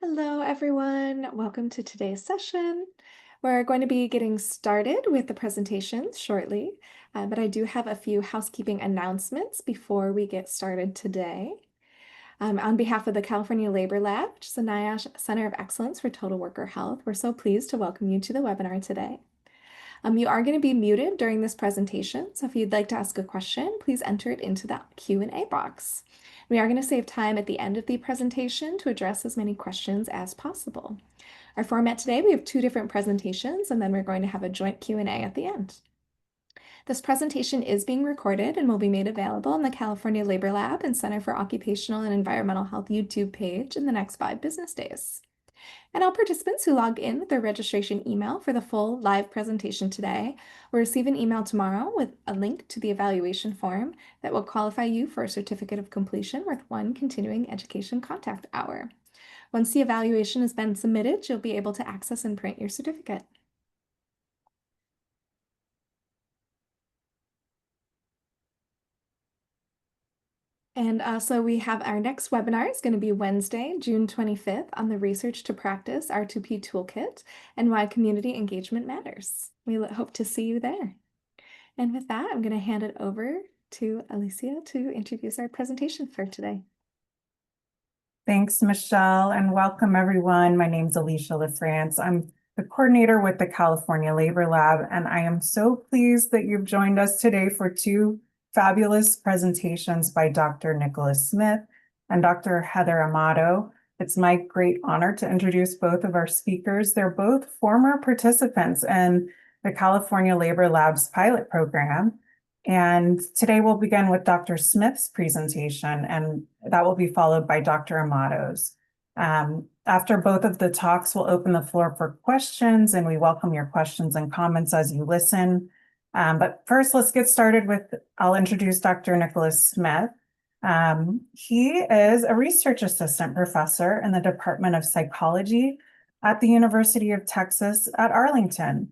Hello, everyone. Welcome to today's session. We're going to be getting started with the presentations shortly, but I do have a few housekeeping announcements before we get started today. On behalf of the California Labor Lab, which is the NIOSH Center of Excellence for Total Worker Health, we're so pleased to welcome you to the webinar today. You are going to be muted during this presentation, so if you'd like to ask a question, please enter it into the Q&A box. We are going to save time at the end of the presentation to address as many questions as possible. Our format today, we have two different presentations, and then we're going to have a joint Q&A at the end. This presentation is being recorded and will be made available on the California Labor Lab and Center for Occupational and Environmental Health YouTube page in the next 5 business days. And all participants who log in with their registration email for the full live presentation today will receive an email tomorrow with a link to the evaluation form that will qualify you for a certificate of completion worth 1 continuing education contact hour. Once the evaluation has been submitted, you'll be able to access and print your certificate. And so we have our next webinar is going to be Wednesday, June 25th on the Research to Practice R2P Toolkit and why community engagement matters. We hope to see you there. And with that, I'm going to hand it over to Alicia to introduce our presentation for today. Thanks, Michelle, and welcome everyone. My name is Alicia LaFrance. I'm the coordinator with the California Labor Lab, and I am so pleased that you've joined us today for two fabulous presentations by Dr. Nicholas Smith and Dr. Heather Amato. It's my great honor to introduce both of our speakers. They're both former participants in the California Labor Lab's pilot program. And today we'll begin with Dr. Smith's presentation, and that will be followed by Dr. Amato's. After both of the talks, we'll open the floor for questions, and we welcome your questions and comments as you listen. But first, let's get started with, I'll introduce Dr. Nicholas Smith. He is a research assistant professor in the Department of Psychology at the University of Texas at Arlington.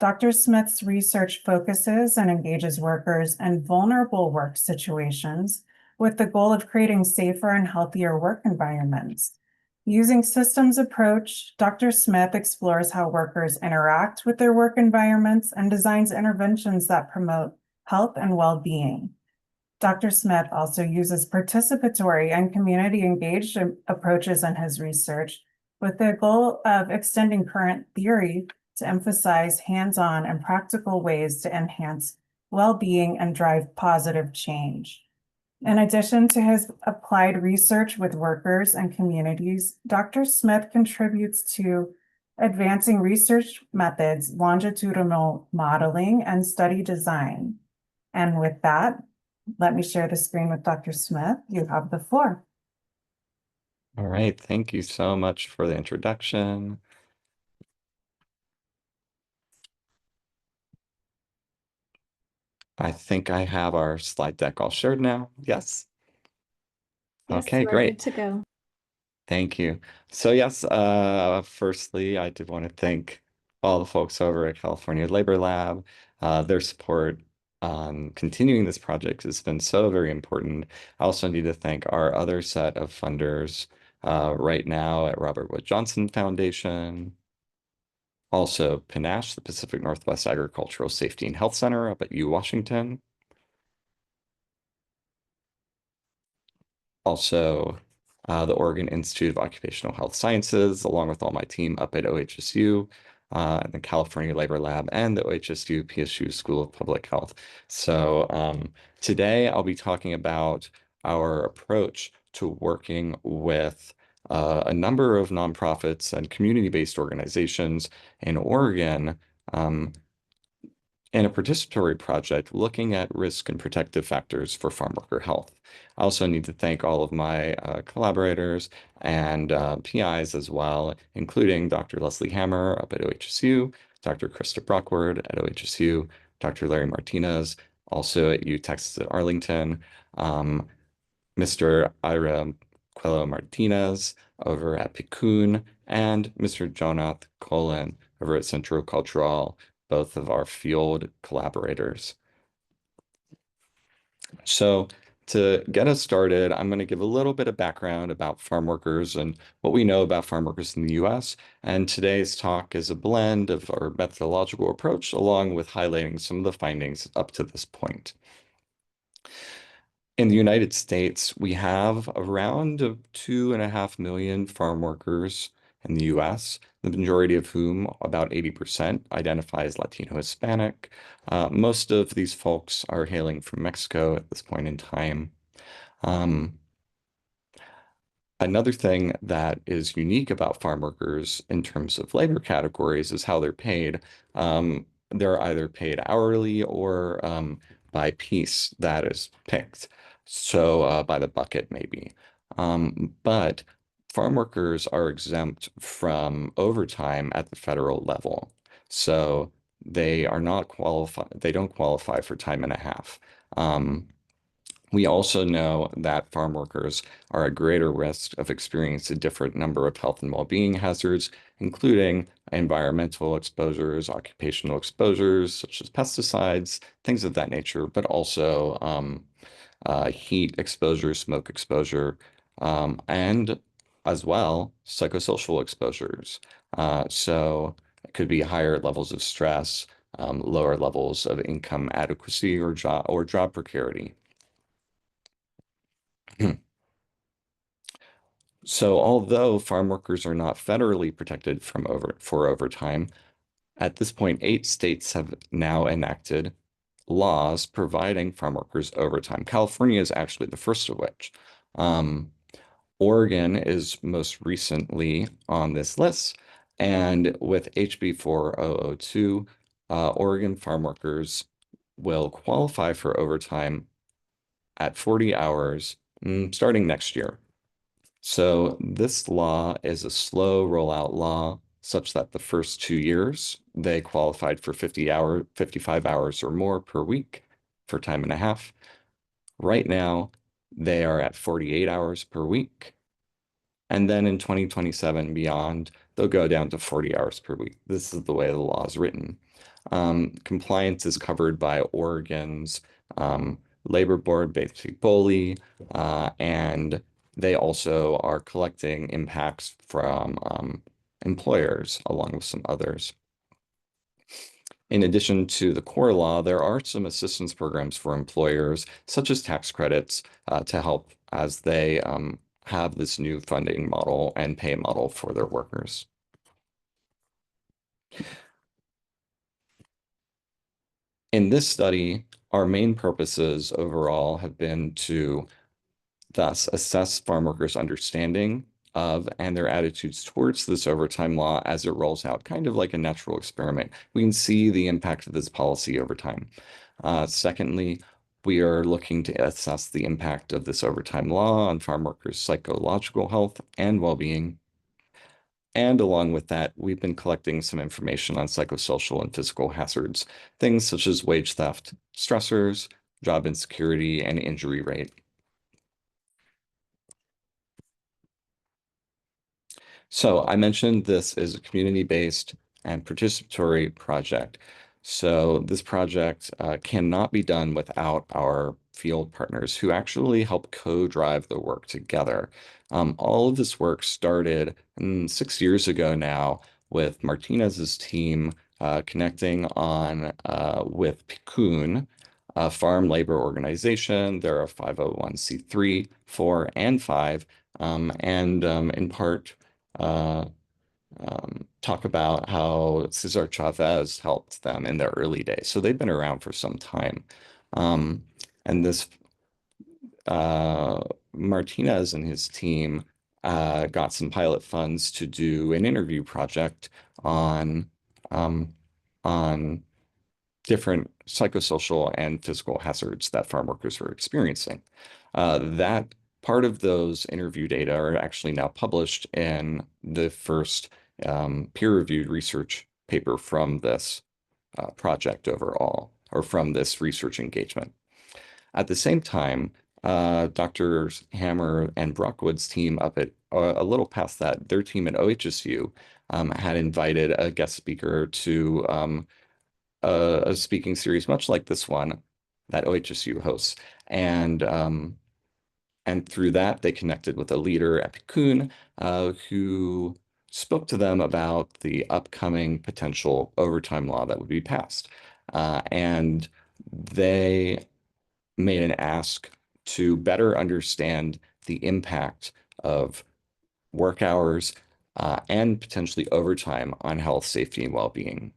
Dr. Smith's research focuses and engages workers in vulnerable work situations with the goal of creating safer and healthier work environments. Using systems approach, Dr. Smith explores how workers interact with their work environments and designs interventions that promote health and well-being. Dr. Smith also uses participatory and community-engaged approaches in his research with the goal of extending current theory to emphasize hands-on and practical ways to enhance well-being and drive positive change. In addition to his applied research with workers and communities, Dr. Smith contributes to advancing research methods, longitudinal modeling, and study design. And with that, let me share the screen with Dr. Smith. You have the floor. All right, thank you so much for the introduction. I think I have our slide deck all shared now. Yes. Okay, great. Good to go. Thank you. So yes, firstly, I did want to thank all the folks over at California Labor Lab. Their support on continuing this project has been so very important. I also need to thank our other set of funders right now at Robert Wood Johnson Foundation. Also, PNASH, the Pacific Northwest Agricultural Safety and Health Center up at Washington. Also, the Oregon Institute of Occupational Health Sciences, along with all my team up at OHSU, the California Labor Lab, and the OHSU PSU School of Public Health. So today I'll be talking about our approach to working with a number of nonprofits and community-based organizations in Oregon in a participatory project looking at risk and protective factors for farm worker health. I also need to thank all of my collaborators and PIs as well, including Dr. Leslie Hammer up at OHSU, Dr. Krista Brockward at OHSU, Dr. Larry Martinez, also at Texas at Arlington, Mr. Ira Quello Martinez over at Picun, and Mr. Jonath Colin over at Centro Cultural, both of our field collaborators. So To get us started, I'm going to give a little bit of background about farm workers and what we know about farm workers in the US. And today's talk is a blend of our methodological approach along with highlighting some of the findings up to this point. In the United States, we have around 2.5 million farm workers in the US, the majority of whom, about 80%, identify as Latino Hispanic. Most of these folks are hailing from Mexico at this point in time. Um, Another thing that is unique about farm workers in terms of labor categories is how they're paid. They're either paid hourly or by piece that is picked. So by the bucket, maybe. But farm workers are exempt from overtime at the federal level. So they are not qualified, they don't qualify for time and a half. We also know that farm workers are at greater risk of experiencing a different number of health and well-being hazards, including environmental exposures, occupational exposures, such as pesticides, things of that nature, but also heat exposure, smoke exposure, and as well, psychosocial exposures. So it could be higher levels of stress, lower levels of income adequacy or job precarity. So although farm workers are not federally protected from overtime, at this point, 8 states have now enacted laws providing farm workers overtime. California is actually the first of which. Um, Oregon is most recently on this list, and with HB 4002, Oregon farm workers will qualify for overtime at 40 hours starting next year. So this law is a slow rollout law such that the first 2 years they qualified for 55 hours or more per week for time and a half. Right now, they are at 48 hours per week. And then in 2027 beyond, they'll go down to 40 hours per week. This is the way the law is written. Compliance is covered by Oregon's labor board, Basic Bully, and they also are collecting impacts from employers along with some others. In addition to the core law, there are some assistance programs for employers, such as tax credits, to help as they have this new funding model and pay model for their workers. In this study, our main purposes overall have been to thus assess farm workers' understanding of and their attitudes towards this overtime law as it rolls out, kind of like a natural experiment. We can see the impact of this policy over time. Secondly, we are looking to assess the impact of this overtime law on farm workers' psychological health and well-being. And along with that, we've been collecting some information on psychosocial and physical hazards, things such as wage theft, stressors, job insecurity, and injury rate. So I mentioned this is a community-based and participatory project. So this project cannot be done without our field partners who actually help co-drive the work together. All of this work started 6 years ago now with Martinez's team connecting on with Picun, a farm labor organization. They're a 501c3, 4, and 5, and in part uh, talk about how Cesar Chavez helped them in their early days. So they've been around for some time. And this uh, Martinez and his team got some pilot funds to do an interview project um, on different psychosocial and physical hazards that farm workers were experiencing. That part of those interview data are actually now published in the first peer-reviewed research paper from this project overall, or from this research engagement. At the same time, Dr. Hammer and Brockwood's team up at a little past that, their team at OHSU had invited a guest speaker to a speaking series much like this one that OHSU hosts. And And through that, they connected with a leader at Cocoon who spoke to them about the upcoming potential overtime law that would be passed. And they made an ask to better understand the impact of work hours and potentially overtime on health, safety, and well-being.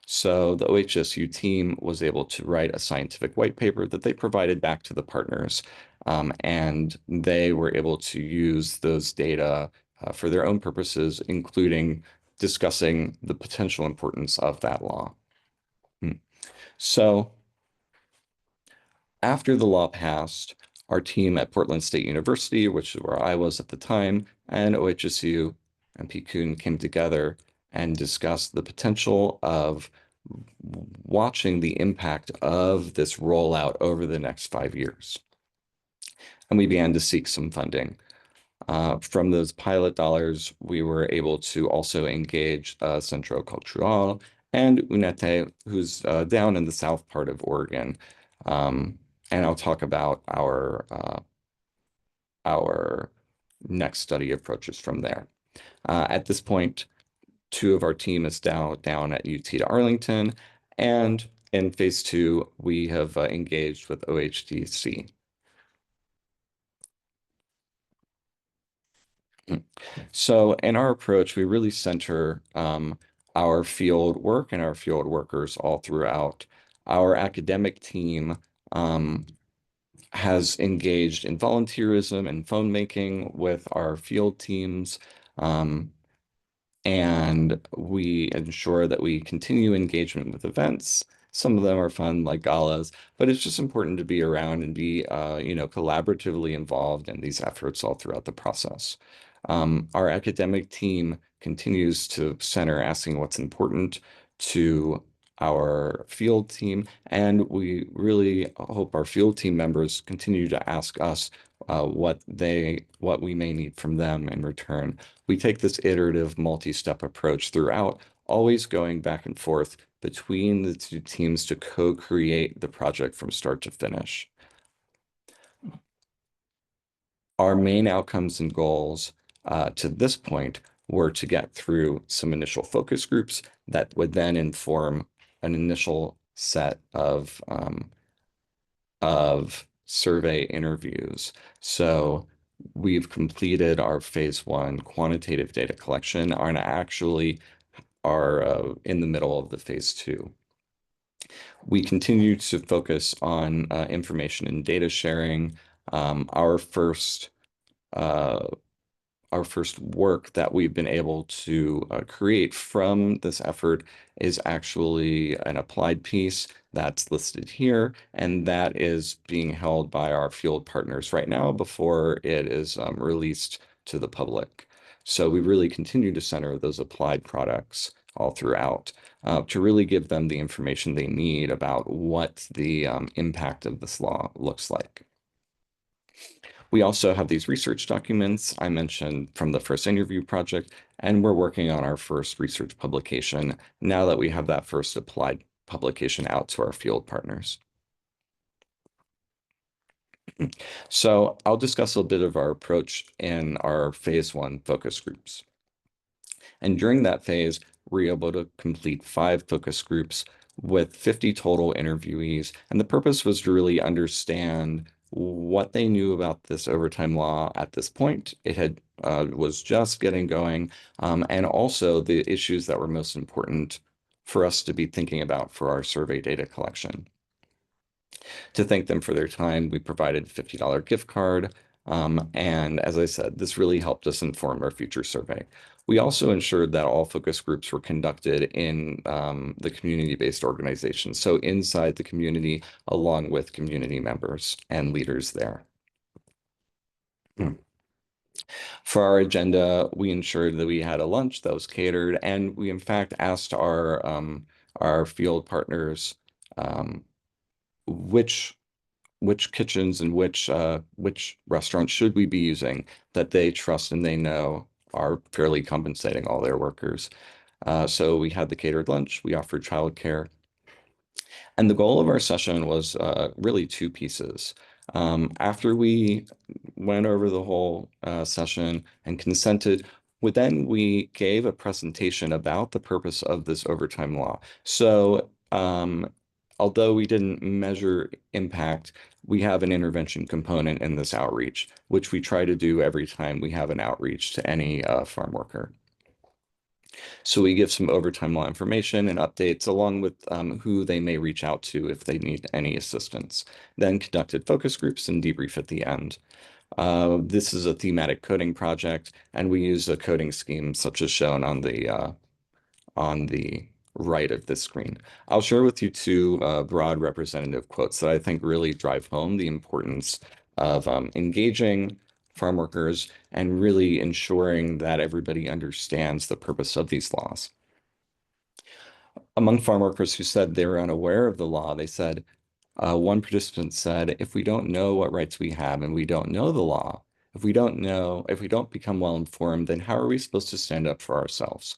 So the OHSU team was able to write a scientific white paper that they provided back to the partners, and they were able to use those data for their own purposes, including discussing the potential importance of that law. So after the law passed, our team at Portland State University, which is where I was at the time, and OHSU and PCUN came together and discussed the potential of watching the impact of this rollout over the next 5 years. And we began to seek some funding. From those pilot dollars, we were able to also engage Centro Cultural and UNETE, who's down in the south part of Oregon. And I'll talk about our next study approaches from there. At this point, two of our team is down at UT to Arlington, and in phase 2, we have engaged with OHDC. So in our approach, we really center our field work and our field workers all throughout. Our academic team has engaged in volunteerism and phone making with our field teams. And we ensure that we continue engagement with events. Some of them are fun, like galas, but it's just important to be around and be, collaboratively involved in these efforts all throughout the process. Our academic team continues to center asking what's important to our field team, and we really hope our field team members continue to ask us what we may need from them in return. We take this iterative multi-step approach throughout, always going back and forth between the two teams to co-create the project from start to finish. Our main outcomes and goals to this point were to get through some initial focus groups that would then inform an initial set of survey interviews. So we've completed our phase 1 quantitative data collection and actually are in the middle of the phase 2. We continue to focus on information and data sharing. Our first work that we've been able to create from this effort is actually an applied piece that's listed here, and that is being held by our field partners right now before it is released to the public. So we really continue to center those applied products all throughout to really give them the information they need about what the impact of this law looks like. We also have these research documents I mentioned from the first interview project, and we're working on our first research publication now that we have that first applied publication out to our field partners. So I'll discuss a bit of our approach in our phase 1 focus groups. And during that phase, we're able to complete 5 focus groups with 50 total interviewees. And the purpose was to really understand what they knew about this overtime law at this point. It was just getting going, and also the issues that were most important for us to be thinking about for our survey data collection. To thank them for their time, we provided a $50 gift card. And as I said, this really helped us inform our future survey. We also ensured that all focus groups were conducted in the community-based organization, so inside the community, along with community members and leaders there. For our agenda, we ensured that we had a lunch that was catered, and we in fact asked our field partners which kitchens and which restaurants should we be using that they trust and they know are fairly compensating all their workers. So we had the catered lunch, we offered childcare, and the goal of our session was really 2 pieces. After we went over the whole session and consented, then we gave a presentation about the purpose of this overtime law. So although we didn't measure impact, we have an intervention component in this outreach, which we try to do every time we have an outreach to any farm worker. So we give some overtime law information and updates along with who they may reach out to if they need any assistance. Then conducted focus groups and debrief at the end. This is a thematic coding project, and we use a coding scheme such as shown on the right of this screen. I'll share with you two broad representative quotes that I think really drive home the importance of engaging farm workers and really ensuring that everybody understands the purpose of these laws. Among farm workers who said they were unaware of the law, they said, one participant said, if we don't know what rights we have and we don't know the law, if we don't become well informed, then how are we supposed to stand up for ourselves?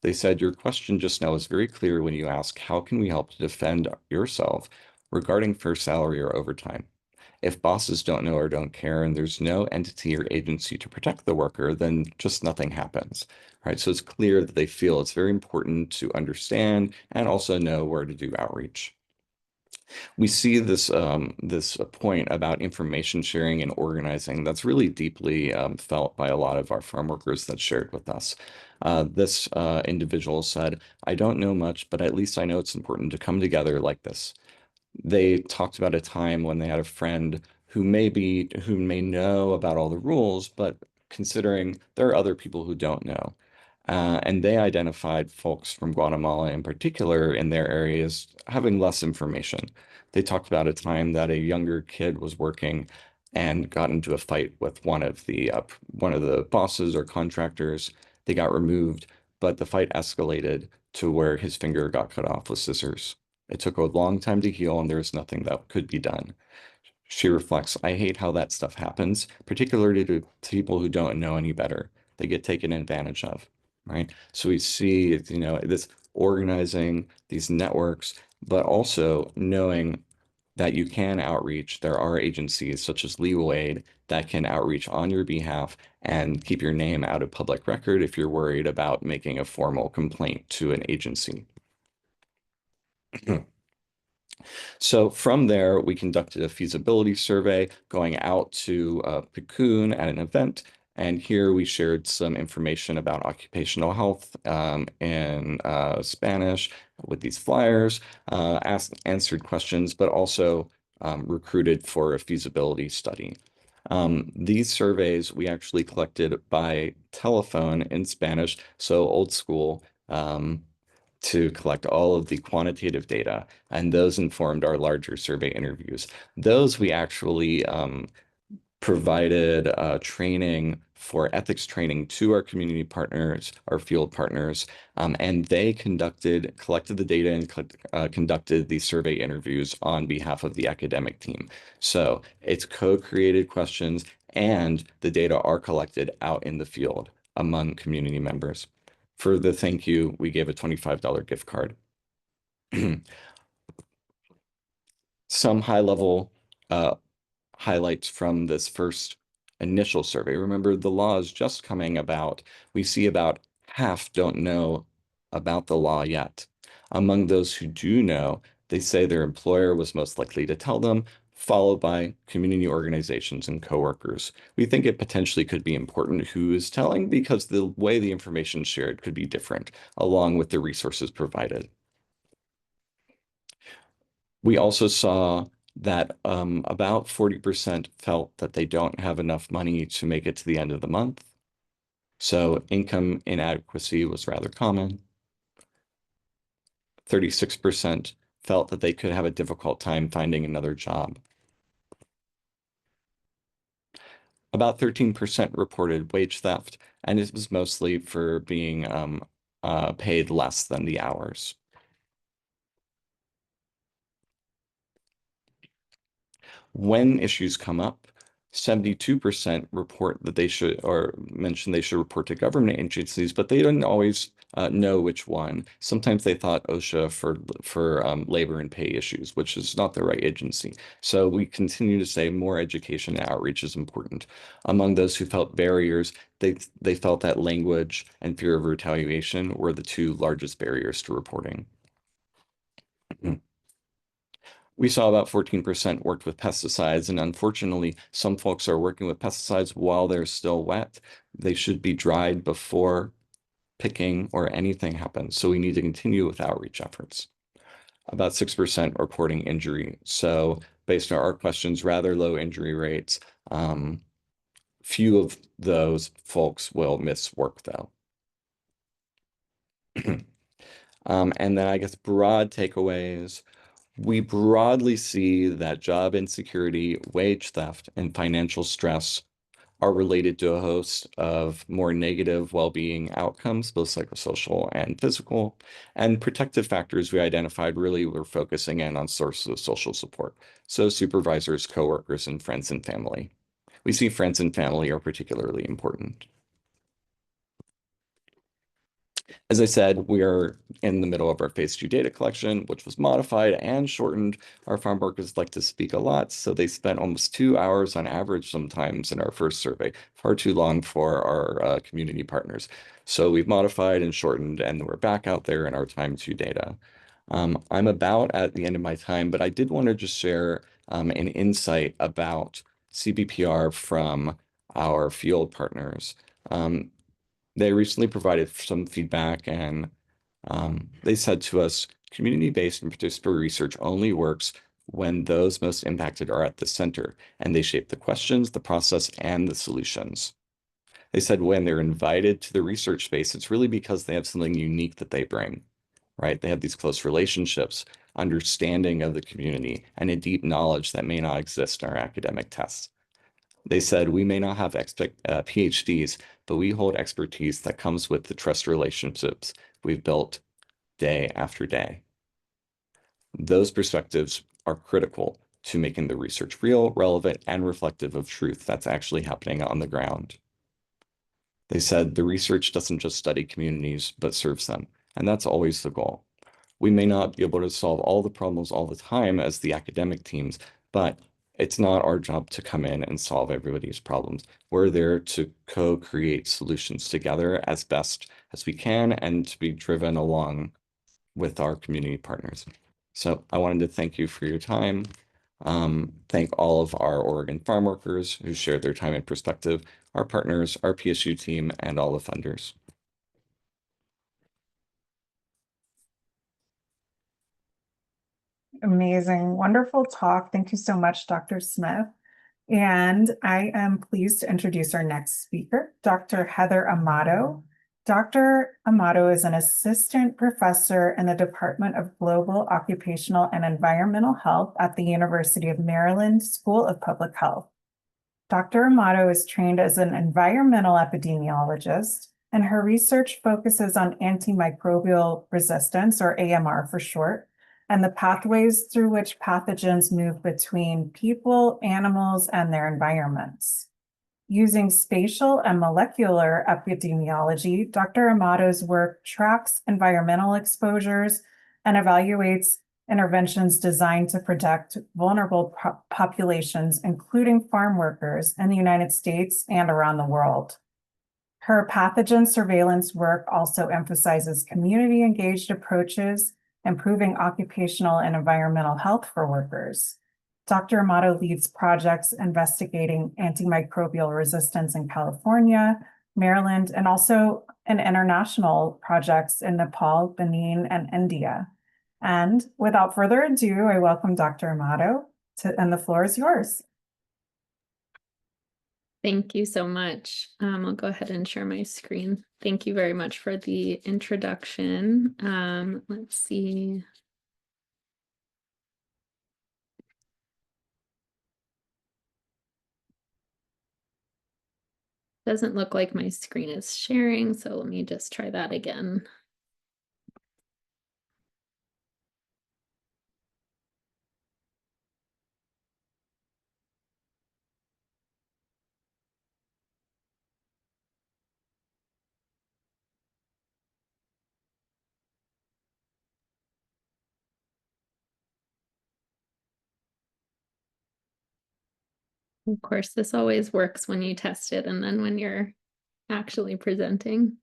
They said, your question just now is very clear when you ask, how can we help to defend yourself regarding fair salary or overtime? If bosses don't know or don't care and there's no entity or agency to protect the worker, then just nothing happens, right? So it's clear that they feel it's very important to understand and also know where to do outreach. We see this point about information sharing and organizing that's really deeply felt by a lot of our farm workers that shared with us. This individual said, I don't know much, but at least I know it's important to come together like this. They talked about a time when they had a friend who may know about all the rules, but considering there are other people who don't know. And they identified folks from Guatemala in particular in their areas having less information. They talked about a time that a younger kid was working and got into a fight with one of the bosses or contractors. They got removed, but the fight escalated to where his finger got cut off with scissors. It took a long time to heal, and there was nothing that could be done. She reflects, I hate how that stuff happens, particularly to people who don't know any better. They get taken advantage of, right? So we see, this organizing these networks, but also knowing that you can outreach. There are agencies such as legal aid that can outreach on your behalf and keep your name out of public record if you're worried about making a formal complaint to an agency. So from there, we conducted a feasibility survey going out to Picun at an event. And here we shared some information about occupational health in Spanish with these flyers, answered questions, but also recruited for a feasibility study. These surveys we actually collected by telephone in Spanish, so old school, to collect all of the quantitative data, and those informed our larger survey interviews. Those we actually provided training for ethics training to our community partners, our field partners, and they collected the data and conducted the survey interviews on behalf of the academic team. So it's co-created questions and the data are collected out in the field among community members. For the thank you, we gave a $25 gift card. Some high-level highlights from this first initial survey. Remember, the law is just coming about. We see about half don't know about the law yet. Among those who do know, they say their employer was most likely to tell them, followed by community organizations and coworkers. We think it potentially could be important who is telling because the way the information is shared could be different, along with the resources provided. We also saw that about 40% felt that they don't have enough money to make it to the end of the month. So income inadequacy was rather common. 36% felt that they could have a difficult time finding another job. About 13% reported wage theft, and it was mostly for being paid less than the hours. When issues come up, 72% report that they should, or mention they should report to government agencies, but they didn't always know which one. Sometimes they thought OSHA for labor and pay issues, which is not the right agency. So we continue to say more education and outreach is important. Among those who felt barriers, they felt that language and fear of retaliation were the two largest barriers to reporting. We saw about 14% worked with pesticides, and unfortunately, some folks are working with pesticides while they're still wet. They should be dried before picking or anything happens. So we need to continue with outreach efforts. About 6% reporting injury. So based on our questions, rather low injury rates. Few of those folks will miss work though. And then I guess broad takeaways. We broadly see that job insecurity, wage theft, and financial stress are related to a host of more negative well-being outcomes, both psychosocial and physical. And protective factors we identified really were focusing in on sources of social support. So supervisors, coworkers, and friends and family. We see friends and family are particularly important. As I said, we are in the middle of our phase 2 data collection, which was modified and shortened. Our farm workers like to speak a lot, so they spent almost 2 hours on average sometimes in our first survey, far too long for our community partners. So we've modified and shortened, and we're back out there in our time 2 data. I'm about at the end of my time, but I did want to just share an insight about CBPR from our field partners. They recently provided some feedback, and they said to us, community-based and participatory research only works when those most impacted are at the center and they shape the questions, the process, and the solutions. They said when they're invited to the research space, it's really because they have something unique that they bring, right? They have these close relationships, understanding of the community, and a deep knowledge that may not exist in our academic tests. They said we may not have PhDs, but we hold expertise that comes with the trust relationships we've built day after day. Those perspectives are critical to making the research real, relevant, and reflective of truth that's actually happening on the ground. They said the research doesn't just study communities, but serves them, and that's always the goal. We may not be able to solve all the problems all the time as the academic teams, but it's not our job to come in and solve everybody's problems. We're there to co-create solutions together as best as we can and to be driven along with our community partners. So I wanted to thank you for your time. Thank all of our Oregon farm workers who shared their time and perspective, our partners, our PSU team, and all the funders. Amazing, wonderful talk. Thank you so much, Dr. Smith. And I am pleased to introduce our next speaker, Dr. Heather Amato. Dr. Amato is an assistant professor in the Department of Global, Occupational, and Environmental Health at the University of Maryland School of Public Health. Dr. Amato is trained as an environmental epidemiologist, and her research focuses on antimicrobial resistance, or AMR for short, and the pathways through which pathogens move between people, animals, and their environments. Using spatial and molecular epidemiology, Dr. Amato's work tracks environmental exposures and evaluates interventions designed to protect vulnerable populations, including farm workers in the United States and around the world. Her pathogen surveillance work also emphasizes community-engaged approaches, improving occupational and environmental health for workers. Dr. Amato leads projects investigating antimicrobial resistance in California, Maryland, and also in international projects in Nepal, Benin, and India. And without further ado, I welcome Dr. Amato, and the floor is yours. Thank you so much. I'll go ahead and share my screen. Thank you very much for the introduction. Let's see. Doesn't look like my screen is sharing, so let me just try that again. Of course, this always works when you test it and then when you're actually presenting.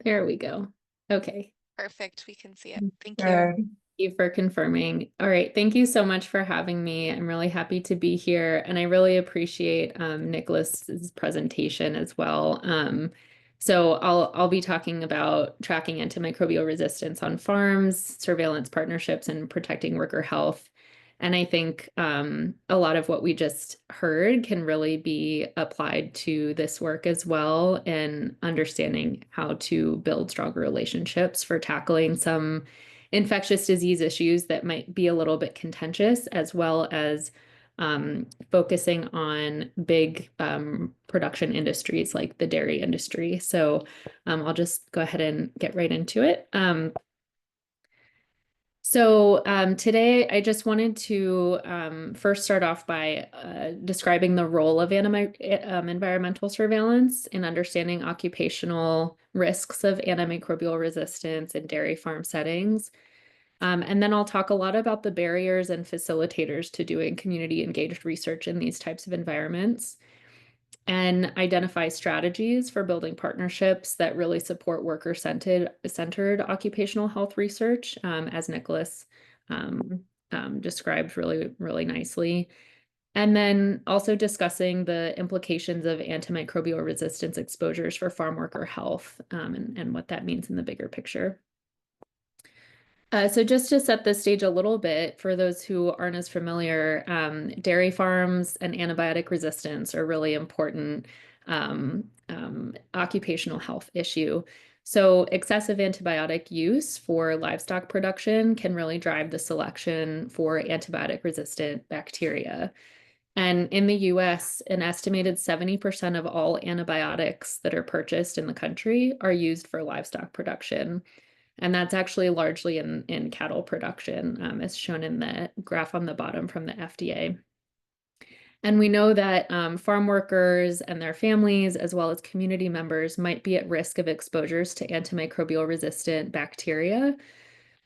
There we go. Okay. Perfect. We can see it. Thank you. Good. Thank you for confirming. All right. Thank you so much for having me. I'm really happy to be here. And I really appreciate Nicholas's presentation as well. So I'll be talking about tracking antimicrobial resistance on farms, surveillance partnerships, and protecting worker health. And I think a lot of what we just heard can really be applied to this work as well, in understanding how to build stronger relationships for tackling some infectious disease issues that might be a little bit contentious, as well as focusing on big production industries like the dairy industry. So I'll just go ahead and get right into it. Today I just wanted to first start off by describing the role of environmental surveillance in understanding occupational risks of antimicrobial resistance in dairy farm settings. And then I'll talk a lot about the barriers and facilitators to doing community engaged research in these types of environments, and identify strategies for building partnerships that really support worker-centered occupational health research, as Nicholas described really nicely. And then also discussing the implications of antimicrobial resistance exposures for farm worker health, and what that means in the bigger picture. So just to set the stage a little bit, for those who aren't as familiar, dairy farms and antibiotic resistance are really important occupational health issue. So excessive antibiotic use for livestock production can really drive the selection for antibiotic resistant bacteria. And in the US, an estimated 70% of all antibiotics that are purchased in the country are used for livestock production. And that's actually largely in cattle production, as shown in the graph on the bottom from the FDA. And we know that farm workers and their families, as well as community members, might be at risk of exposures to antimicrobial resistant bacteria.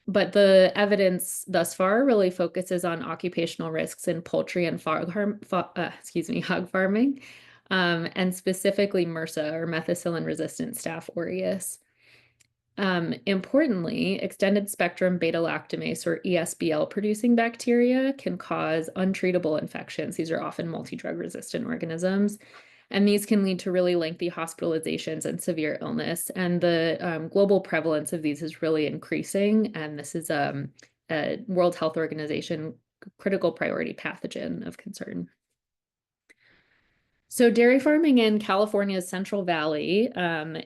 But the evidence thus far really focuses on occupational risks in poultry and hog farming, and specifically MRSA, or methicillin-resistant Staph aureus. Importantly, extended spectrum beta-lactamase, or ESBL producing bacteria, can cause untreatable infections. These are often multi-drug resistant organisms, and these can lead to really lengthy hospitalizations and severe illness. And the global prevalence of these is really increasing, and this is a World Health Organization critical priority pathogen of concern. So dairy farming in California's Central Valley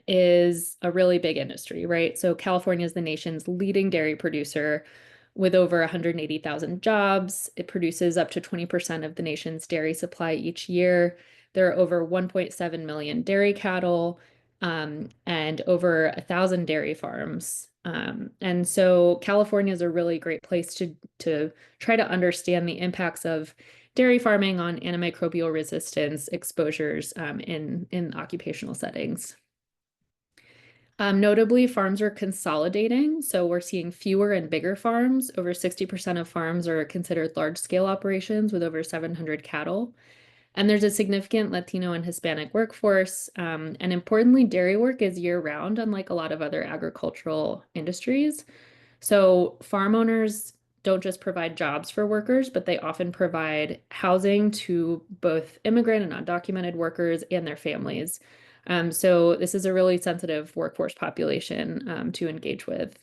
is a really big industry, right? So California is the nation's leading dairy producer with over 180,000 jobs. It produces up to 20% of the nation's dairy supply each year. There are over 1.7 million dairy cattle and over 1,000 dairy farms. And so California is a really great place to try to understand the impacts of dairy farming on antimicrobial resistance exposures in occupational settings. Notably, farms are consolidating, so we're seeing fewer and bigger farms. Over 60% of farms are considered large-scale operations with over 700 cattle. And there's a significant Latino and Hispanic workforce. And importantly, dairy work is year-round, unlike a lot of other agricultural industries. So farm owners don't just provide jobs for workers, but they often provide housing to both immigrant and undocumented workers and their families. So this is a really sensitive workforce population to engage with.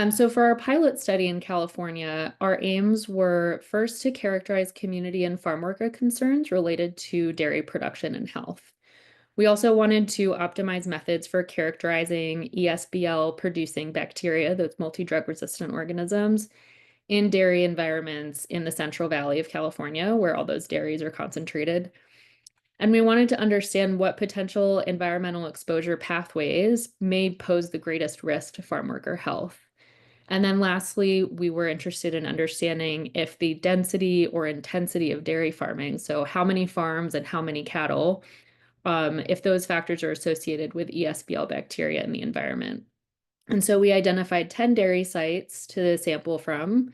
So for our pilot study in California, our aims were first to characterize community and farm worker concerns related to dairy production and health. We also wanted to optimize methods for characterizing ESBL producing bacteria, those multi-drug resistant organisms, in dairy environments in the Central Valley of California, where all those dairies are concentrated. And we wanted to understand what potential environmental exposure pathways may pose the greatest risk to farm worker health. And then lastly, we were interested in understanding if the density or intensity of dairy farming, so how many farms and how many cattle, if those factors are associated with ESBL bacteria in the environment. And so we identified 10 dairy sites to sample from.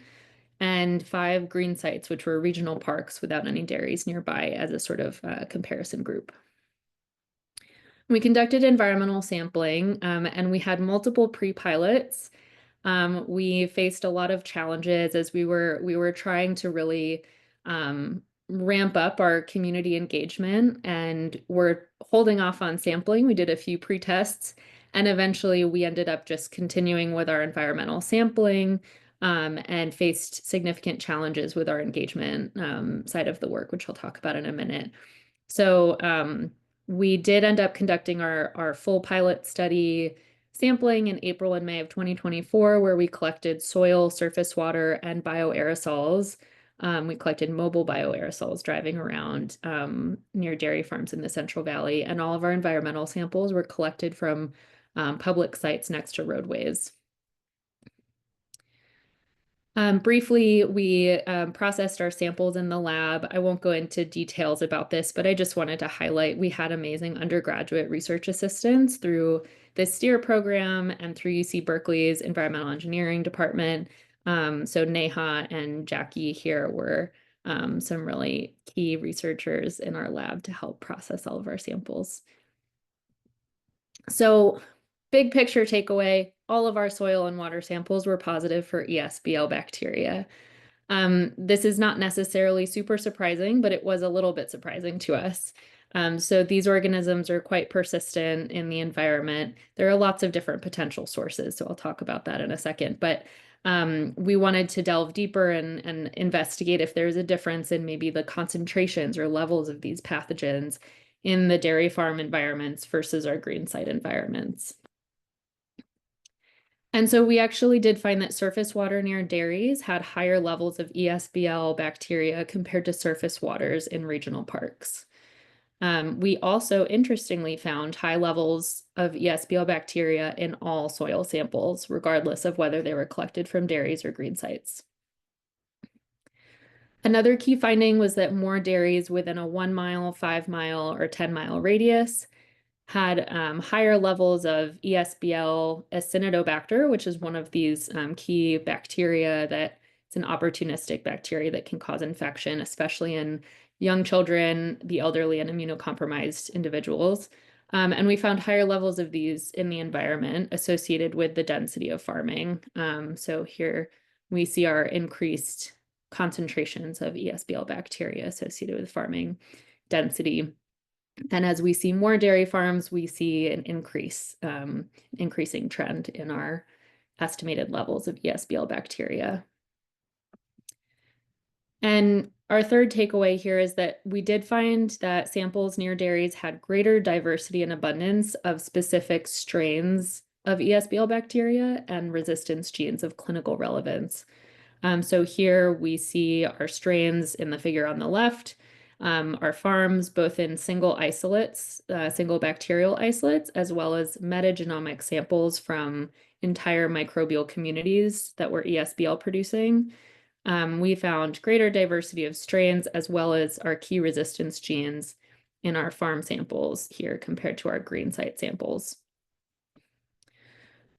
and 5 green sites, which were regional parks without any dairies nearby, as a sort of comparison group. We conducted environmental sampling, and we had multiple pre-pilots. We faced a lot of challenges as we were trying to really ramp up our community engagement, and we're holding off on sampling. We did a few pre-tests, and eventually we ended up just continuing with our environmental sampling, and faced significant challenges with our engagement side of the work, which I'll talk about in a minute. So we did end up conducting our full pilot study sampling in April and May of 2024, where we collected soil, surface water, and bioaerosols. We collected mobile bioaerosols driving around near dairy farms in the Central Valley, and all of our environmental samples were collected from public sites next to roadways. Briefly, we processed our samples in the lab. I won't go into details about this, but I just wanted to highlight we had amazing undergraduate research assistants through the STEER program and through UC Berkeley's environmental engineering department. So Neha and Jackie here were some really key researchers in our lab to help process all of our samples. So big picture takeaway, all of our soil and water samples were positive for ESBL bacteria. This is not necessarily super surprising, but it was a little bit surprising to us. So these organisms are quite persistent in the environment. There are lots of different potential sources, so I'll talk about that in a second. But we wanted to delve deeper and investigate if there's a difference in maybe the concentrations or levels of these pathogens in the dairy farm environments versus our green site environments. And so we actually did find that surface water near dairies had higher levels of ESBL bacteria compared to surface waters in regional parks. We also interestingly found high levels of ESBL bacteria in all soil samples, regardless of whether they were collected from dairies or green sites. Another key finding was that more dairies within a 1 mile, 5 mile, or 10-mile radius had higher levels of ESBL acinetobacter, which is one of these key bacteria that it's an opportunistic bacteria that can cause infection, especially in young children, the elderly, and immunocompromised individuals. And we found higher levels of these in the environment associated with the density of farming. So here we see our increased concentrations of ESBL bacteria associated with farming density. And as we see more dairy farms, we see an increasing trend in our estimated levels of ESBL bacteria. And our third takeaway here is that we did find that samples near dairies had greater diversity and abundance of specific strains of ESBL bacteria and resistance genes of clinical relevance. So here we see our strains in the figure on the left. Our farms, both in single isolates, single bacterial isolates, as well as metagenomic samples from entire microbial communities that were ESBL producing. We found greater diversity of strains as well as our key resistance genes in our farm samples here compared to our green site samples.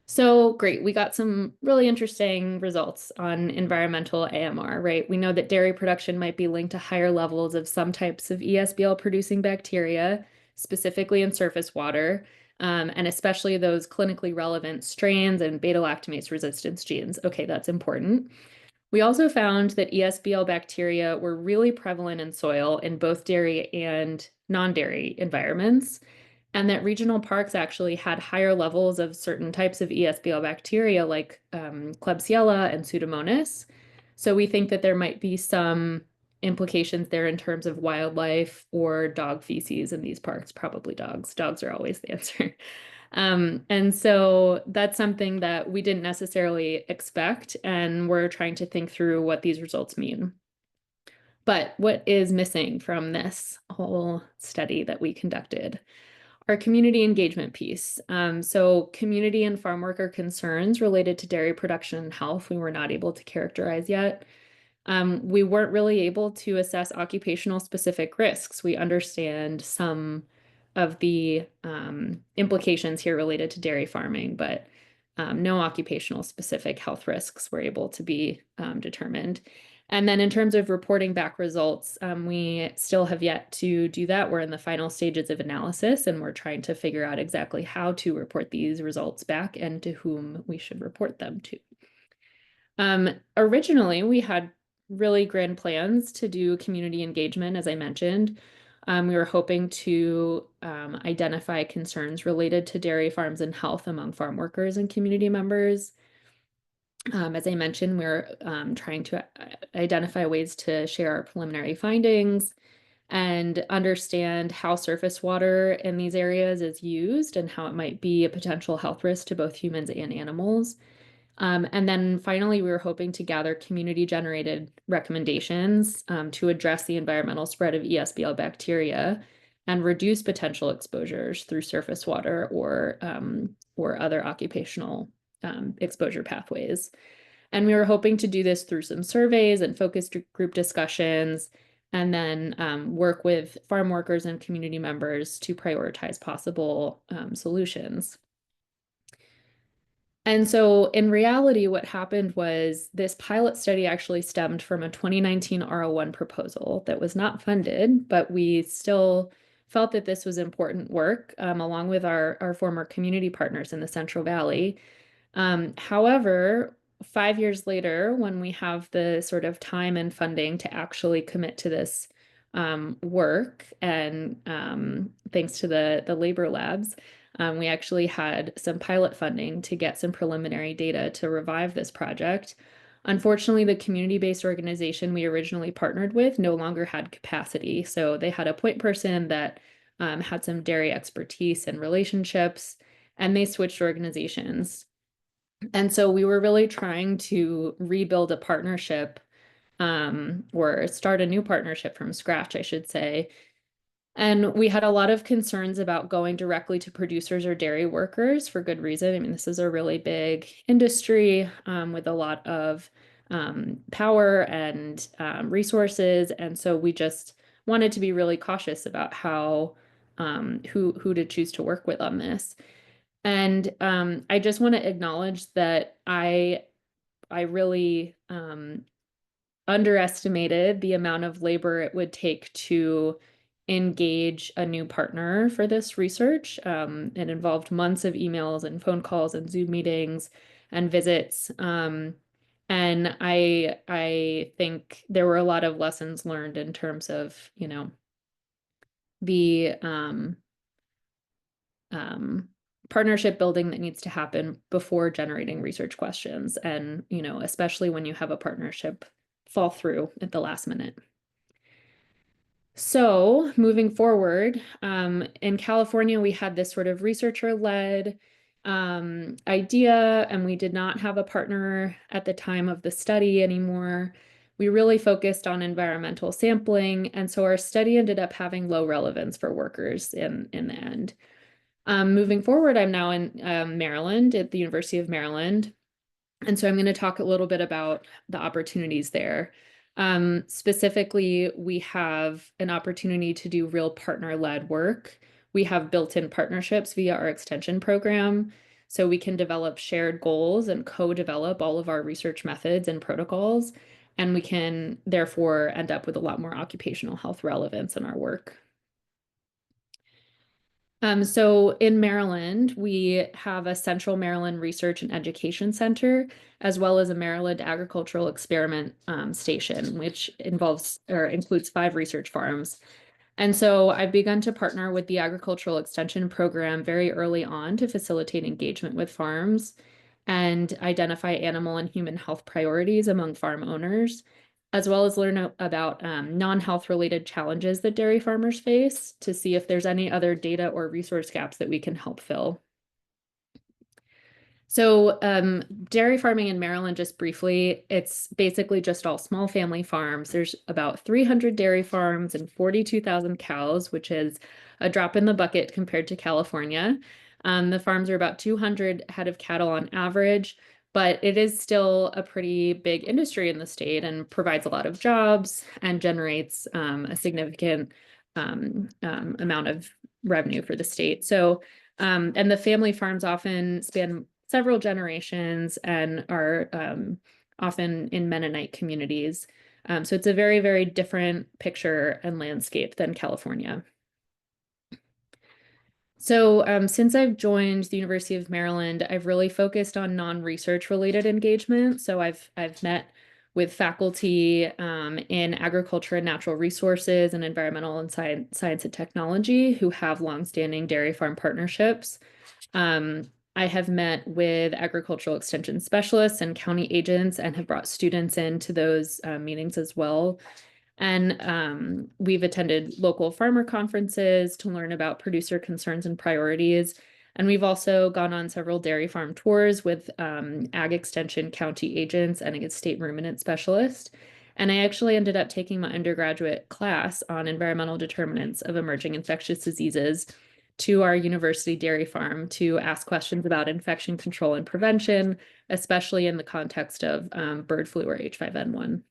So great, we got some really interesting results on environmental AMR, right? We know that dairy production might be linked to higher levels of some types of ESBL producing bacteria, specifically in surface water, and especially those clinically relevant strains and beta-lactamase resistance genes. Okay, that's important. We also found that ESBL bacteria were really prevalent in soil in both dairy and non-dairy environments, and that regional parks actually had higher levels of certain types of ESBL bacteria like Klebsiella and Pseudomonas. So we think that there might be some implications there in terms of wildlife or dog feces in these parks, probably dogs. Dogs are always the answer. And so that's something that we didn't necessarily expect, and we're trying to think through what these results mean. But what is missing from this whole study that we conducted? Our community engagement piece. So community and farm worker concerns related to dairy production and health, we were not able to characterize yet. We weren't really able to assess occupational specific risks. We understand some of the implications here related to dairy farming, but no occupational specific health risks were able to be determined. And then in terms of reporting back results, we still have yet to do that. We're in the final stages of analysis, and we're trying to figure out exactly how to report these results back and to whom we should report them to. Originally, we had really grand plans to do community engagement, as I mentioned. We were hoping to identify concerns related to dairy farms and health among farm workers and community members. As I mentioned, we're trying to identify ways to share our preliminary findings and understand how surface water in these areas is used and how it might be a potential health risk to both humans and animals. And then finally, we were hoping to gather community-generated recommendations to address the environmental spread of ESBL bacteria and reduce potential exposures through surface water or other occupational exposure pathways. And we were hoping to do this through some surveys and focus group discussions, and then work with farm workers and community members to prioritize possible solutions. And so in reality, what happened was this pilot study actually stemmed from a 2019 R01 proposal that was not funded, but we still felt that this was important work along with our former community partners in the Central Valley. However, 5 years later, when we have the sort of time and funding to actually commit to this work, and thanks to the labor labs, we actually had some pilot funding to get some preliminary data to revive this project. Unfortunately, the community-based organization we originally partnered with no longer had capacity. So they had a point person that had some dairy expertise and relationships, and they switched organizations. And so we were really trying to rebuild a partnership, or start a new partnership from scratch, I should say. And we had a lot of concerns about going directly to producers or dairy workers for good reason. I mean, this is a really big industry with a lot of power and resources. And so we just wanted to be really cautious about how who to choose to work with on this. And I just want to acknowledge that I really underestimated the amount of labor it would take to engage a new partner for this research. It involved months of emails and phone calls and Zoom meetings and visits. And I think there were a lot of lessons learned in terms of, you know, the partnership building that needs to happen before generating research questions. And, you know, especially when you have a partnership fall through at the last minute. So moving forward, in California, we had this sort of researcher-led idea, and we did not have a partner at the time of the study anymore. We really focused on environmental sampling, and so our study ended up having low relevance for workers in the end. Moving forward, I'm now in Maryland at the University of Maryland. And so I'm going to talk a little bit about the opportunities there. Specifically, we have an opportunity to do real partner-led work. We have built-in partnerships via our extension program, so we can develop shared goals and co-develop all of our research methods and protocols, and we can therefore end up with a lot more occupational health relevance in our work. So in Maryland, we have a Central Maryland Research and Education Center, as well as a Maryland Agricultural Experiment Station, which includes 5 research farms. And so I've begun to partner with the Agricultural Extension Program very early on to facilitate engagement with farms and identify animal and human health priorities among farm owners, as well as learn about non-health related challenges that dairy farmers face to see if there's any other data or resource gaps that we can help fill. So dairy farming in Maryland, just briefly, it's basically just all small family farms. There's about 300 dairy farms and 42,000 cows, which is a drop in the bucket compared to California. The farms are about 200 head of cattle on average, but it is still a pretty big industry in the state and provides a lot of jobs and generates a significant amount of revenue for the state. So, and the family farms often span several generations and are often in Mennonite communities. So it's a very, very different picture and landscape than California. So since I've joined the University of Maryland, I've really focused on non-research related engagement. So I've met with faculty in agriculture and natural resources and environmental and science and technology who have longstanding dairy farm partnerships. I have met with agricultural extension specialists and county agents and have brought students into those meetings as well. And we've attended local farmer conferences to learn about producer concerns and priorities. And we've also gone on several dairy farm tours with ag extension county agents and a state ruminant specialist. And I actually ended up taking my undergraduate class on environmental determinants of emerging infectious diseases to our university dairy farm to ask questions about infection control and prevention, especially in the context of bird flu or H5N1.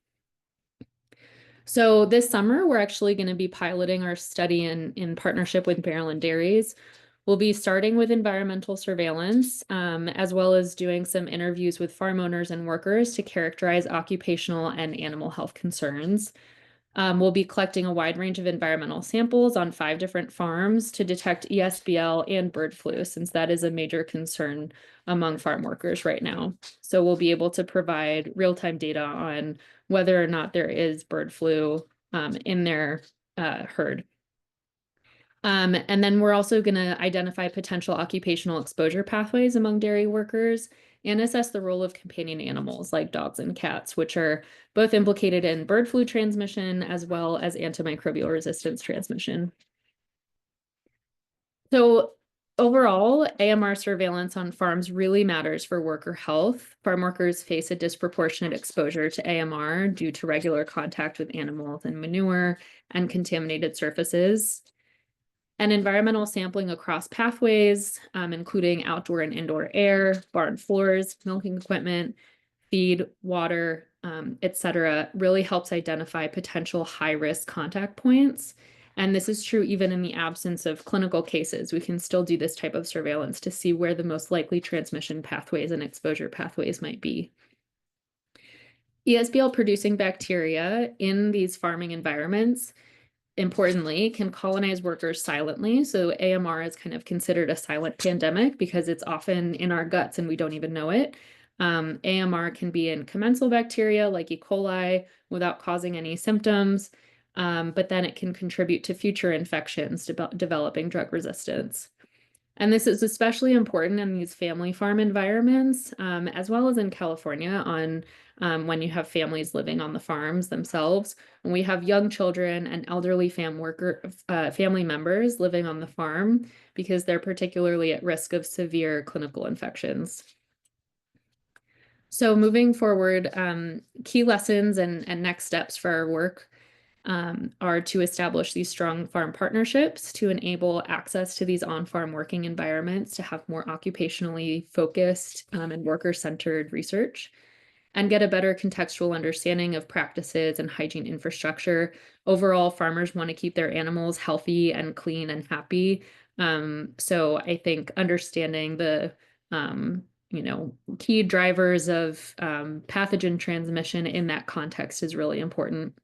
So this summer, we're actually going to be piloting our study in partnership with Maryland Dairies. We'll be starting with environmental surveillance, as well as doing some interviews with farm owners and workers to characterize occupational and animal health concerns. We'll be collecting a wide range of environmental samples on 5 different farms to detect ESBL and bird flu, since that is a major concern among farm workers right now. So we'll be able to provide real-time data on whether or not there is bird flu in their herd. And then we're also going to identify potential occupational exposure pathways among dairy workers and assess the role of companion animals like dogs and cats, which are both implicated in bird flu transmission as well as antimicrobial resistance transmission. So overall, AMR surveillance on farms really matters for worker health. Farm workers face a disproportionate exposure to AMR due to regular contact with animals and manure and contaminated surfaces. And environmental sampling across pathways, including outdoor and indoor air, barn floors, milking equipment, feed, water, et cetera, really helps identify potential high-risk contact points. And this is true even in the absence of clinical cases. We can still do this type of surveillance to see where the most likely transmission pathways and exposure pathways might be. ESBL producing bacteria in these farming environments, importantly, can colonize workers silently. So AMR is kind of considered a silent pandemic because it's often in our guts and we don't even know it. AMR can be in commensal bacteria like E. coli without causing any symptoms, but then it can contribute to future infections, developing drug resistance. And this is especially important in these family farm environments, as well as in California on when you have families living on the farms themselves. When we have young children and elderly family members living on the farm because they're particularly at risk of severe clinical infections. So moving forward, key lessons and next steps for our work are to establish these strong farm partnerships to enable access to these on-farm working environments to have more occupationally focused and worker-centered research and get a better contextual understanding of practices and hygiene infrastructure. Overall, farmers want to keep their animals healthy and clean and happy. So I think understanding the key drivers of pathogen transmission in that context is really important.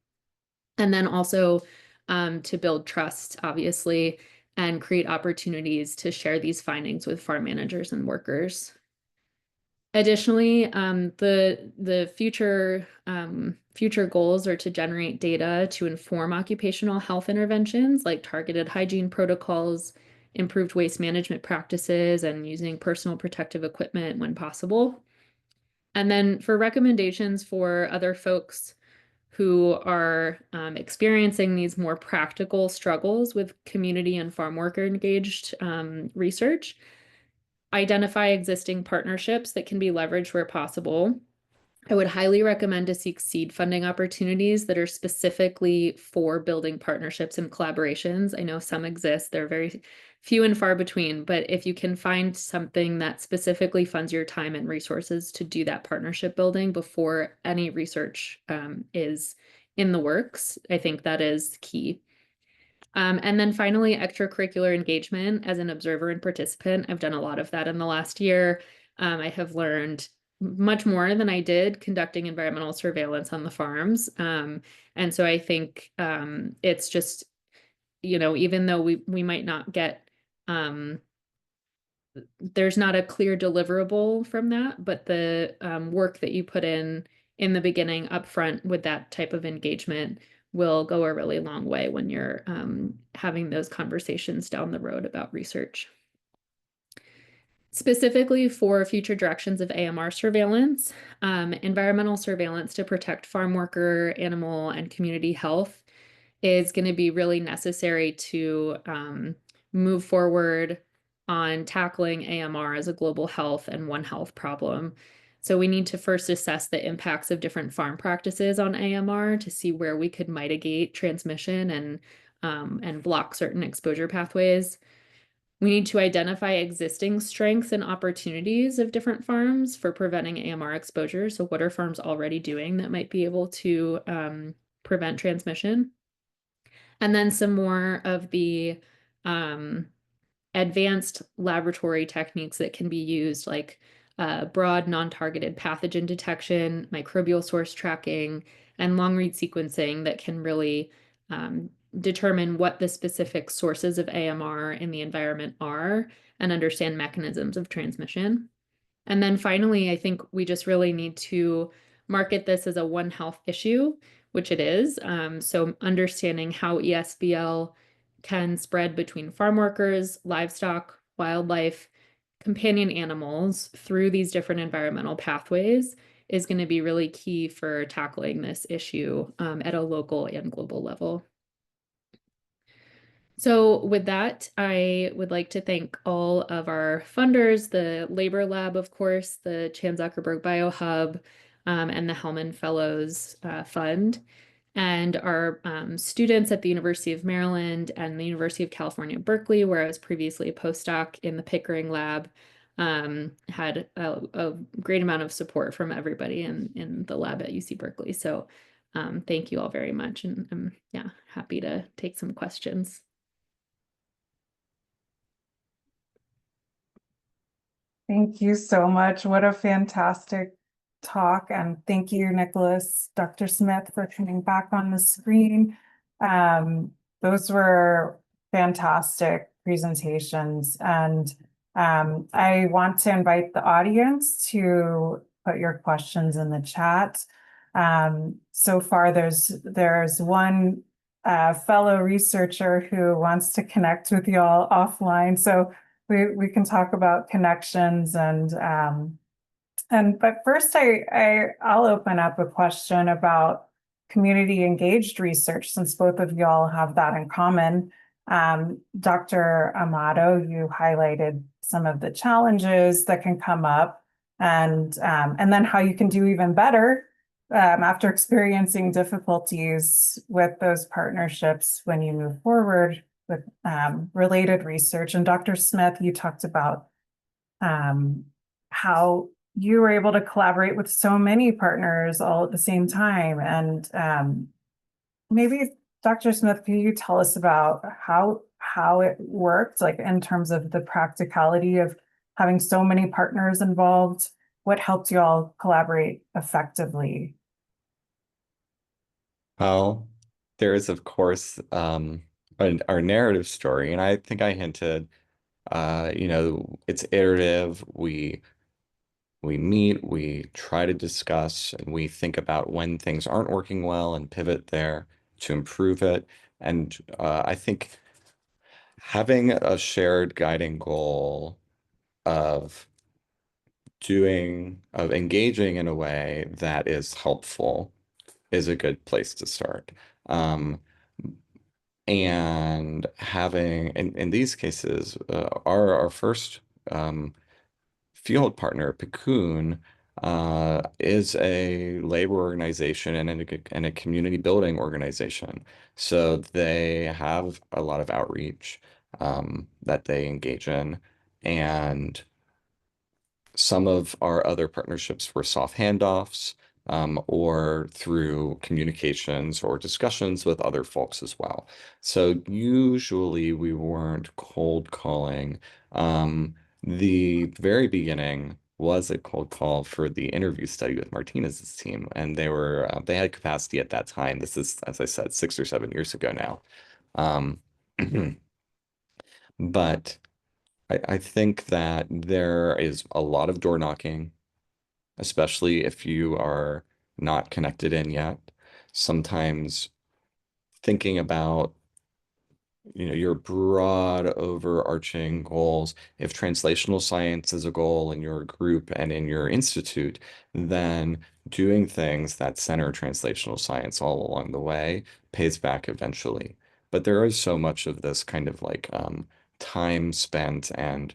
And then also to build trust, obviously, and create opportunities to share these findings with farm managers and workers. Additionally, the future goals are to generate data to inform occupational health interventions like targeted hygiene protocols, improved waste management practices, and using personal protective equipment when possible. And then for recommendations for other folks who are experiencing these more practical struggles with community and farm worker engaged research, identify existing partnerships that can be leveraged where possible. I would highly recommend to seek seed funding opportunities that are specifically for building partnerships and collaborations. I know some exist, they're very few and far between, but if you can find something that specifically funds your time and resources to do that partnership building before any research is in the works, I think that is key. And then finally, extracurricular engagement as an observer and participant. I've done a lot of that in the last year. I have learned much more than I did conducting environmental surveillance on the farms. And so I think it's just, even though we might not get there's not a clear deliverable from that, but the work that you put in the beginning upfront with that type of engagement will go a really long way when you're having those conversations down the road about research. Specifically for future directions of AMR surveillance, environmental surveillance to protect farm worker, animal, and community health is going to be really necessary to move forward on tackling AMR as a global health and One Health problem. So we need to first assess the impacts of different farm practices on AMR to see where we could mitigate transmission and block certain exposure pathways. We need to identify existing strengths and opportunities of different farms for preventing AMR exposure. So what are farms already doing that might be able to prevent transmission? And then some more of the advanced laboratory techniques that can be used, like broad non-targeted pathogen detection, microbial source tracking, and long-read sequencing that can really determine what the specific sources of AMR in the environment are and understand mechanisms of transmission. And then finally, I think we just really need to market this as a One Health issue, which it is. So understanding how ESBL can spread between farm workers, livestock, wildlife, companion animals through these different environmental pathways is going to be really key for tackling this issue at a local and global level. So with that, I would like to thank all of our funders, the Labor Lab, of course, the Chan Zuckerberg BioHub, and the Hellman Fellows Fund, and our students at the University of Maryland and the University of California, Berkeley, where I was previously a postdoc in the Pickering Lab, had a great amount of support from everybody in the lab at UC Berkeley. So thank you all very much, and I'm happy to take some questions. Thank you so much. What a fantastic talk. And thank you, Nicholas, Dr. Smith, for coming back on the screen. Those were fantastic presentations. And I want to invite the audience to put your questions in the chat. So far, there's one fellow researcher who wants to connect with you all offline. So we can talk about connections but first I'll open up a question about community engaged research, since both of y'all have that in common. Dr. Amato, you highlighted some of the challenges that can come up and then how you can do even better after experiencing difficulties with those partnerships when you move forward with related research. And Dr. Smith, you talked about how you were able to collaborate with so many partners all at the same time. And maybe, Dr. Smith, can you tell us about how it worked, like in terms of the practicality of having so many partners involved? What helped you all collaborate effectively? Well, there is, of course, our narrative story, and I think I hinted, it's iterative. We meet, we try to discuss, and we think about when things aren't working well and pivot there to improve it. And I think having a shared guiding goal of engaging in a way that is helpful is a good place to start. And having, in these cases, our first field partner, Piccoon, is a labor organization and a community building organization. So they have a lot of outreach that they engage in. And some of our other partnerships were soft handoffs or through communications or discussions with other folks as well. So usually we weren't cold calling. The very beginning, was a cold call for the interview study with Martinez's team, and they had capacity at that time. This is, as I said, 6 or 7 years ago now. Um, but I think that there is a lot of door knocking, especially if you are not connected in yet. Sometimes thinking about your broad overarching goals. If translational science is a goal in your group and in your institute, then doing things that center translational science all along the way pays back eventually. But there is so much of this kind of like time spent and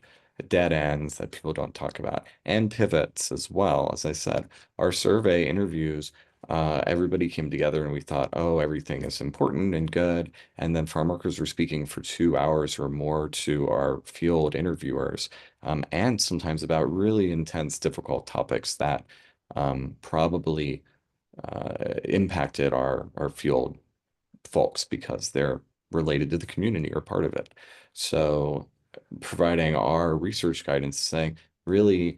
dead ends that people don't talk about, and pivots as well. As I said, our survey interviews, everybody came together and we thought, oh, everything is important and good. And then farm workers were speaking for 2 hours or more to our field interviewers, and sometimes about really intense, difficult topics that probably impacted our field folks because they're related to the community or part of it. So providing our research guidance saying, really,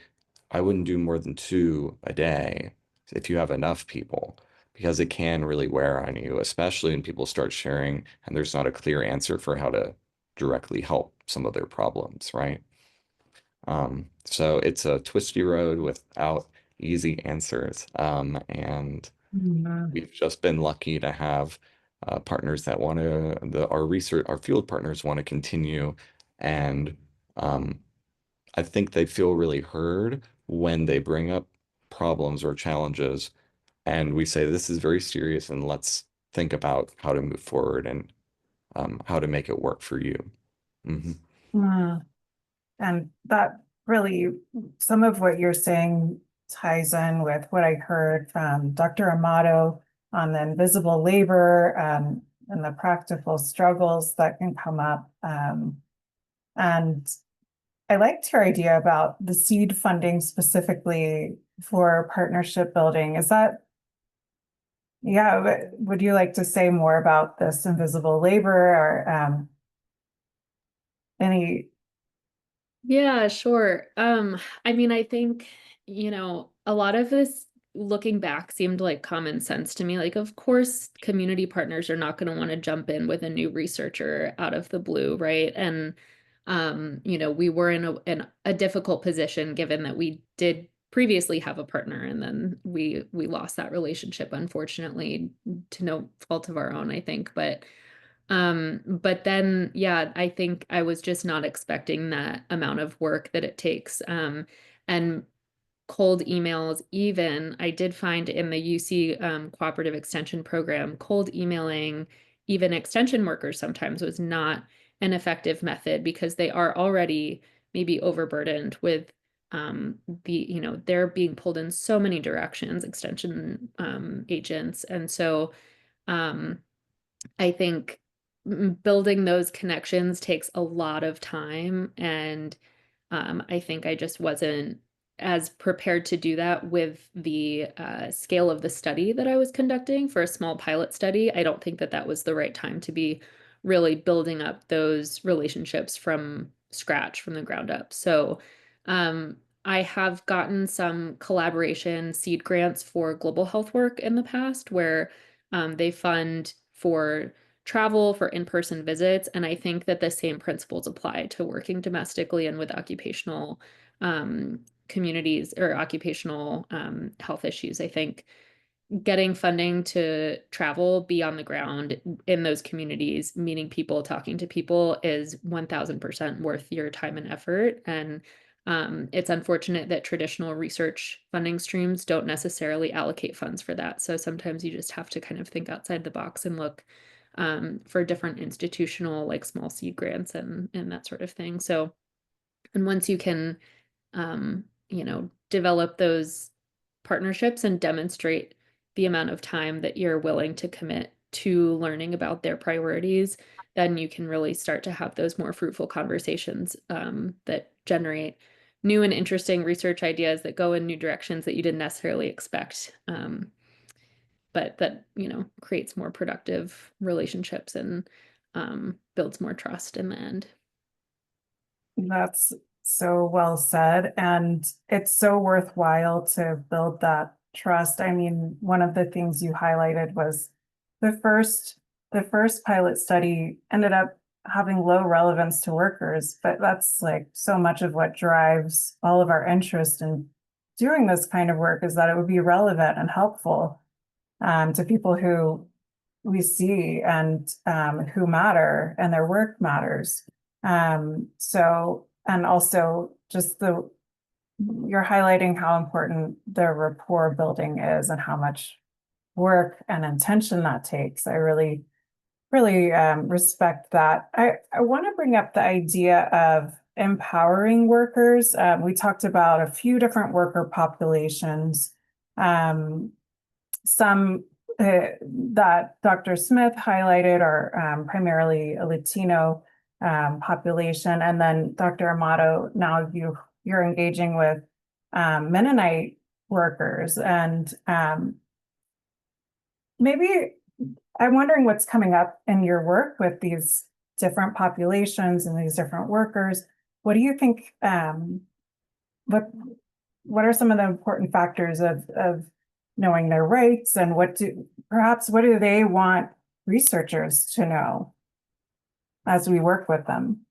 I wouldn't do more than 2 a day if you have enough people, because it can really wear on you, especially when people start sharing and there's not a clear answer for how to directly help some of their problems, right? So it's a twisty road without easy answers. And Mhm. we've just been lucky to have partners that want to, our field partners want to continue. And um, I think they feel really heard when they bring up problems or challenges. And we say, this is very serious and let's think about how to move forward and how to make it work for you. Mhm. Mm. And that really, some of what you're saying ties in with what I heard from Dr. Amato on the invisible labor, and the practical struggles that can come up. And I liked your idea about the seed funding specifically for partnership building. Is that, yeah, would you like to say more about this invisible labor or any? Yeah, sure. I mean, I think, a lot of this looking back seemed like common sense to me. Like, of course, community partners are not going to want to jump in with a new researcher out of the blue, right? And we were in a difficult position given that we did previously have a partner and then we lost that relationship, unfortunately, to no fault of our own, I think. But then, yeah, I think I was just not expecting that amount of work that it takes. And cold emails, even I did find in the UC cooperative extension program, cold emailing, even extension workers sometimes was not an effective method because they are already maybe overburdened with they're being pulled in so many directions, extension agents. And so um, I think building those connections takes a lot of time. And I think I just wasn't as prepared to do that with the scale of the study that I was conducting for a small pilot study. I don't think that that was the right time to be really building up those relationships from scratch, from the ground up. So um, I have gotten some collaboration seed grants for global health work in the past where they fund for travel for in-person visits. And I think that the same principles apply to working domestically and with occupational communities or occupational health issues. I think getting funding to travel, be on the ground in those communities, meeting people, talking to people is 1000% worth your time and effort. And it's unfortunate that traditional research funding streams don't necessarily allocate funds for that. So sometimes you just have to kind of think outside the box and look for different institutional, like small seed grants and that sort of thing. So, and once you can develop those partnerships and demonstrate the amount of time that you're willing to commit to learning about their priorities, then you can really start to have those more fruitful conversations that generate new and interesting research ideas that go in new directions that you didn't necessarily expect. But that, creates more productive relationships and builds more trust in the end. That's so well said. And it's so worthwhile to build that trust. I mean, one of the things you highlighted was the first pilot study ended up having low relevance to workers, but that's like so much of what drives all of our interest in doing this kind of work, is that it would be relevant and helpful to people who we see and who matter and their work matters. So, and also just you're highlighting how important the rapport building is and how much work and intention that takes. I really, really respect that. I want to bring up the idea of empowering workers. We talked about a few different worker populations. Some that Dr. Smith highlighted are primarily a Latino population, and then Dr. Amato, now you're engaging with Mennonite workers, and maybe I'm wondering what's coming up in your work with these different populations and these different workers. What do you think? What are some of the important factors of knowing their rights, and what do they want researchers to know as we work with them?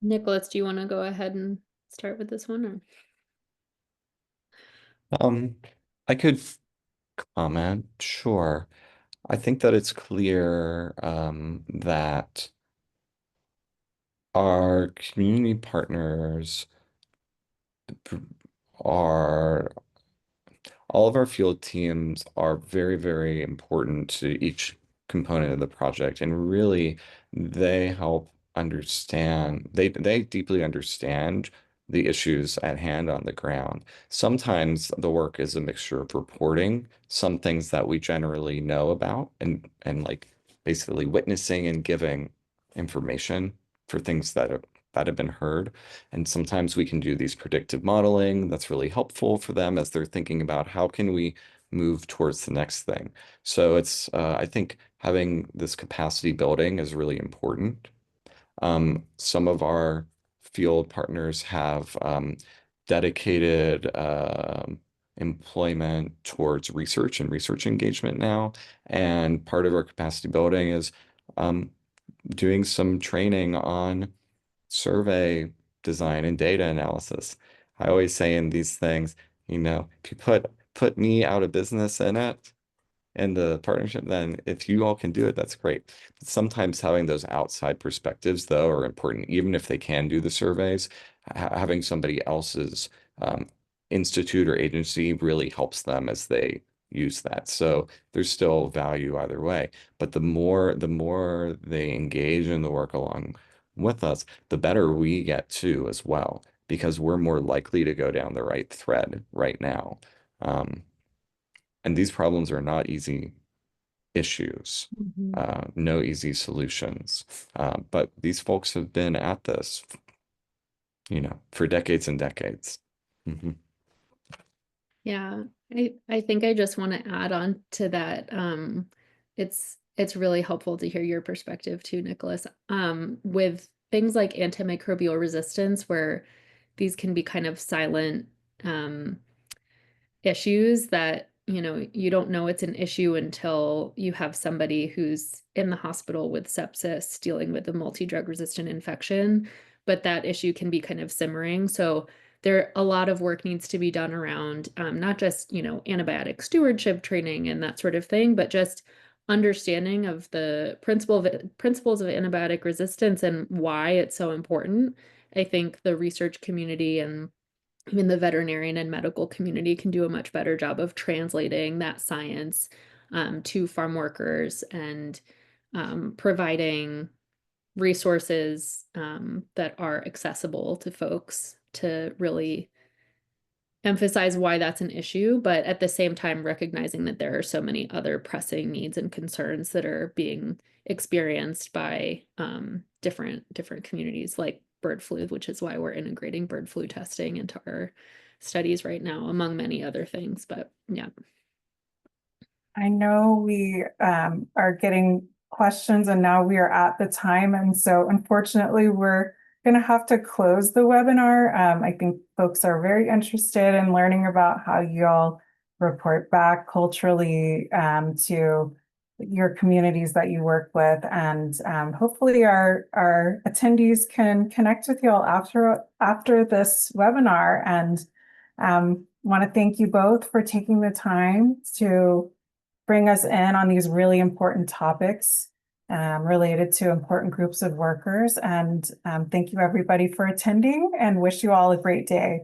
Nicholas, do you want to go ahead and start with this one? I could comment, sure. I think that it's clear that our community partners are all of our field teams are very, very important to each component of the project. And really, they help understand, they deeply understand the issues at hand on the ground. Sometimes the work is a mixture of reporting, some things that we generally know about, and like basically witnessing and giving information for things that have been heard. And sometimes we can do these predictive modeling that's really helpful for them as they're thinking about how can we move towards the next thing. So it's, I think having this capacity building is really important. Some of our field partners have dedicated employment towards research and research engagement now. And part of our capacity building is doing some training on survey design and data analysis. I always say in these things, if you put me out of business in it, in the partnership, then if you all can do it, that's great. Sometimes having those outside perspectives, though, are important, even if they can do the surveys. Having somebody else's institute or agency really helps them as they use that. So there's still value either way. But the more they engage in the work along with us, the better we get too as well, because we're more likely to go down the right thread right now. And these problems are not easy issues, no easy solutions. But these folks have been at this, for decades and decades. Yeah, I think I just want to add on to that. It's really helpful to hear your perspective too, Nicholas. With things like antimicrobial resistance, where these can be kind of silent issues that, you don't know it's an issue until you have somebody who's in the hospital with sepsis dealing with a multi-drug resistant infection, but that issue can be kind of simmering. So a lot of work needs to be done around not just, antibiotic stewardship training and that sort of thing, but just understanding of the principles of antibiotic resistance and why it's so important. I think the research community and even the veterinarian and medical community can do a much better job of translating that science to farm workers and providing resources that are accessible to folks to really emphasize why that's an issue, but at the same time recognizing that there are so many other pressing needs and concerns that are being experienced by different communities, like bird flu, which is why we're integrating bird flu testing into our studies right now, among many other things. But yeah. I know we are getting questions and now we are at the time. And so unfortunately, we're going to have to close the webinar. I think folks are very interested in learning about how you all report back culturally to your communities that you work with. And hopefully our attendees can connect with you all after this webinar. And want to thank you both for taking the time to bring us in on these really important topics related to important groups of workers. And thank you everybody for attending and wish you all a great day.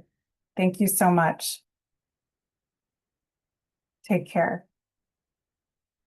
Thank you so much. Take care.